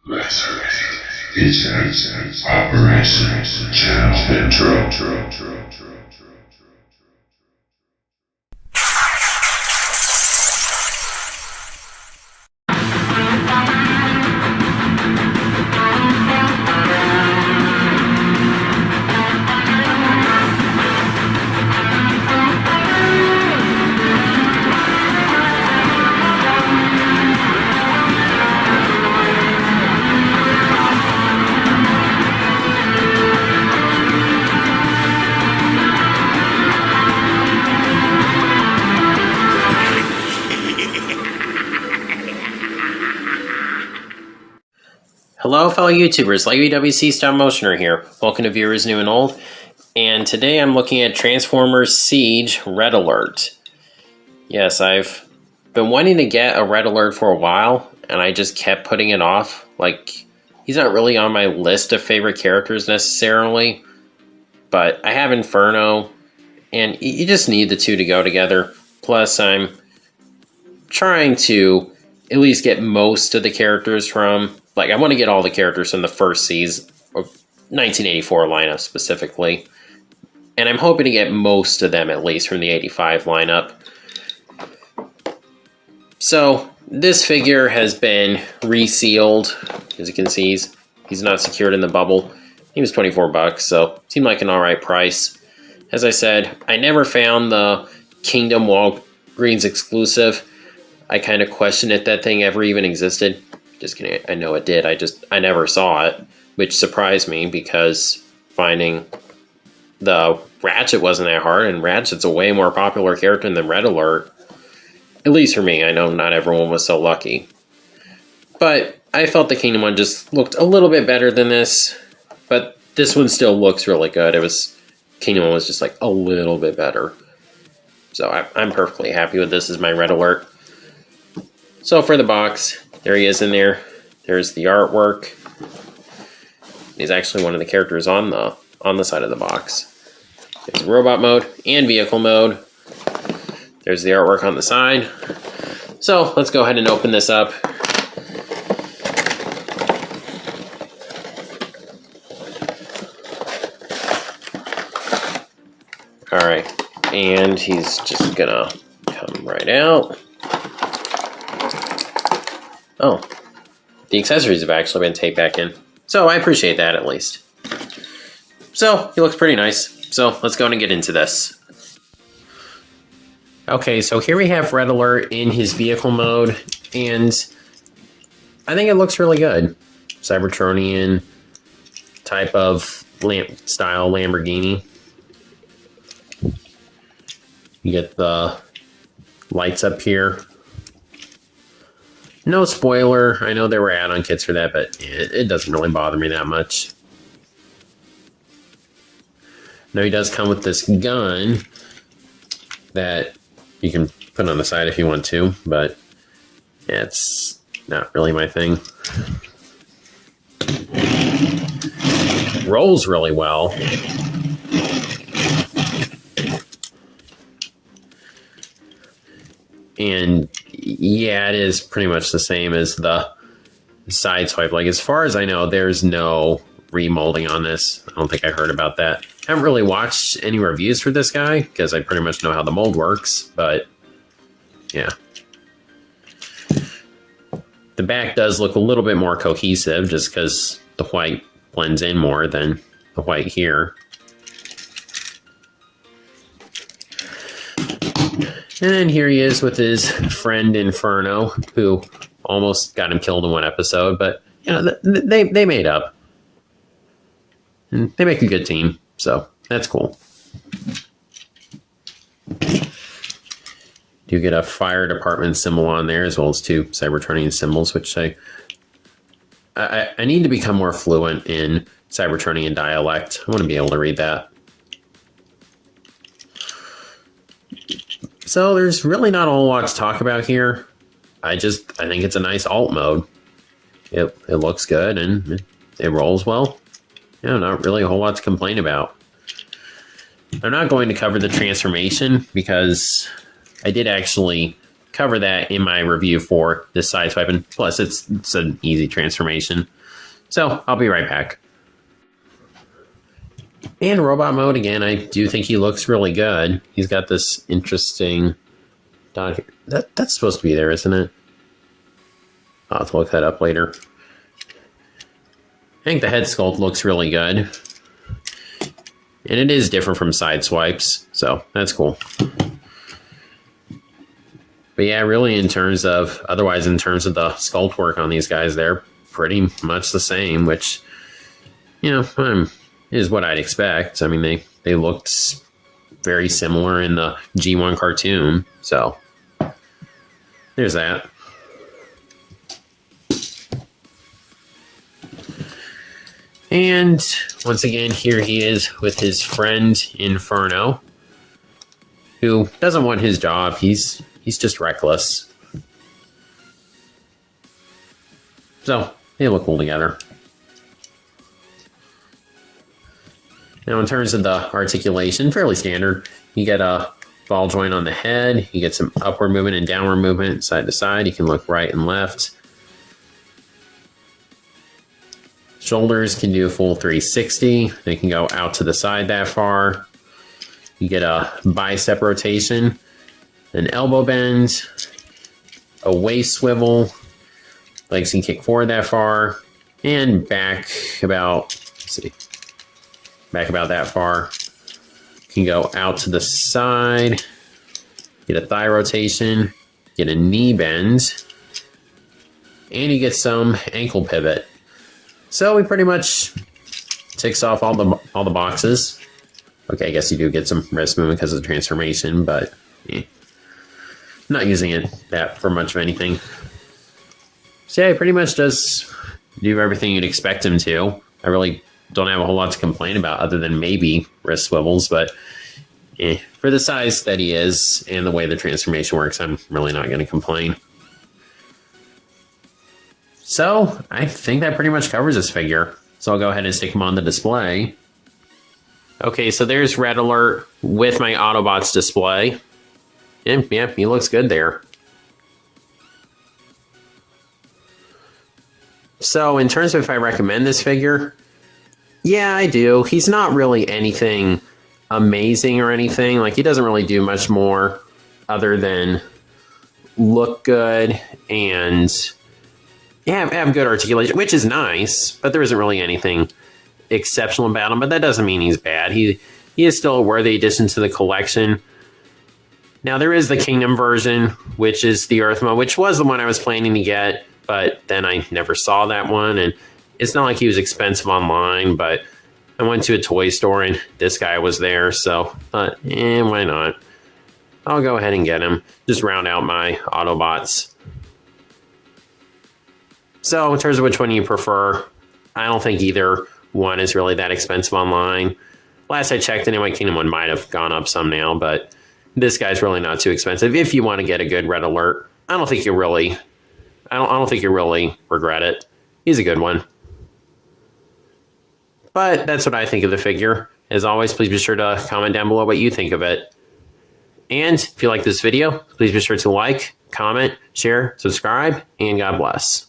Let's it's Operation Channel Intro. Hello fellow YouTubers, WfC Stop Motioner here. Welcome to viewers new and old. And today I'm looking at Transformers Siege Red Alert. Yes, I've been wanting to get a Red Alert for a while, and I just kept putting it off. Like, he's not really on my list of favorite characters necessarily, but I have Inferno, and you just need the two to go together. Plus, I'm trying to at least get most of the characters from... Like, I want to get all the characters from the first season, or 1984 lineup specifically. And I'm hoping to get most of them, at least, from the 85 lineup. So, this figure has been resealed. As you can see, he's not secured in the bubble. He was 24 bucks, so seemed like an alright price. As I said, I never found the Kingdom Walgreens exclusive. I kind of questioned if that thing ever even existed. Just kidding, I know it did. I never saw it, which surprised me because finding the Ratchet wasn't that hard, and Ratchet's a way more popular character than Red Alert. At least for me. I know not everyone was so lucky. But I felt the Kingdom one just looked a little bit better than this, but this one still looks really good. Kingdom one was just like a little bit better. So I'm perfectly happy with this as my Red Alert. So for the box, there he is in there. There's the artwork. He's actually one of the characters on the side of the box. There's robot mode and vehicle mode. There's the artwork on the side. So let's go ahead and open this up. Alright, and he's just gonna come right out. Oh, the accessories have actually been taped back in. So I appreciate that at least. So he looks pretty nice. So let's go and get into this. Okay, so here we have Red Alert in his vehicle mode, and I think it looks really good. Cybertronian type of style Lamborghini. You get the lights up here. No spoiler. I know there were add-on kits for that, but it doesn't really bother me that much. Now he does come with this gun that you can put on the side if you want to, but yeah, it's not really my thing. Rolls really well. And yeah, it is pretty much the same as the side swipe. Like, as far as I know, there's no remolding on this. I don't think I heard about that. I haven't really watched any reviews for this guy because I pretty much know how the mold works, but yeah. The back does look a little bit more cohesive just because the white blends in more than the white here. And then here he is with his friend Inferno, who almost got him killed in one episode, but you know, they made up. And they make a good team, so that's cool. You get a fire department symbol on there, as well as two Cybertronian symbols, which I need to become more fluent in Cybertronian dialect. I want to be able to read that. So there's really not a whole lot to talk about here. I think it's a nice alt mode. It looks good and it rolls well. Yeah, not really a whole lot to complain about. I'm not going to cover the transformation because I did actually cover that in my review for this side swipe, and plus it's an easy transformation. So I'll be right back. And robot mode again, I do think he looks really good. He's got this interesting dot here. That's supposed to be there, isn't it? I'll have to look that up later. I think the head sculpt looks really good. And it is different from side swipes, so that's cool. But yeah, really otherwise in terms of the sculpt work on these guys, they're pretty much the same, which, is what I'd expect. I mean, they looked very similar in the G1 cartoon, so there's that. And once again, here he is with his friend Inferno, who doesn't want his job. He's just reckless. So they look cool together. Now, in terms of the articulation, fairly standard. You get a ball joint on the head. You get some upward movement and downward movement side to side. You can look right and left. Shoulders can do a full 360. They can go out to the side that far. You get a bicep rotation, an elbow bend, a waist swivel. Legs can kick forward that far, and back about, back about that far. You can go out to the side, get a thigh rotation, get a knee bend, and you get some ankle pivot. So he pretty much ticks off all the boxes. Okay, I guess you do get some wrist movement because of the transformation, but not using it that for much of anything. So yeah, he pretty much does do everything you'd expect him to. I really don't have a whole lot to complain about other than maybe wrist swivels, but for the size that he is and the way the transformation works, I'm really not going to complain. So I think that pretty much covers this figure. So I'll go ahead and stick him on the display. Okay, so there's Red Alert with my Autobots display. And yeah, he looks good there. So in terms of if I recommend this figure, yeah, I do. He's not really anything amazing or anything. Like, he doesn't really do much more other than look good and have good articulation, which is nice, but there isn't really anything exceptional about him. But that doesn't mean he's bad. He is still a worthy addition to the collection. Now, there is the Kingdom version, which is the Earth mode, which was the one I was planning to get, but then I never saw that one, and it's not like he was expensive online, but I went to a toy store and this guy was there, so why not? I'll go ahead and get him. Just round out my Autobots. So in terms of which one you prefer, I don't think either one is really that expensive online. Last I checked, anyway, Kingdom one might have gone up some now, but this guy's really not too expensive. If you want to get a good Red Alert, I don't think you'll really regret it. He's a good one. But that's what I think of the figure. As always, please be sure to comment down below what you think of it. And if you like this video, please be sure to like, comment, share, subscribe, and God bless.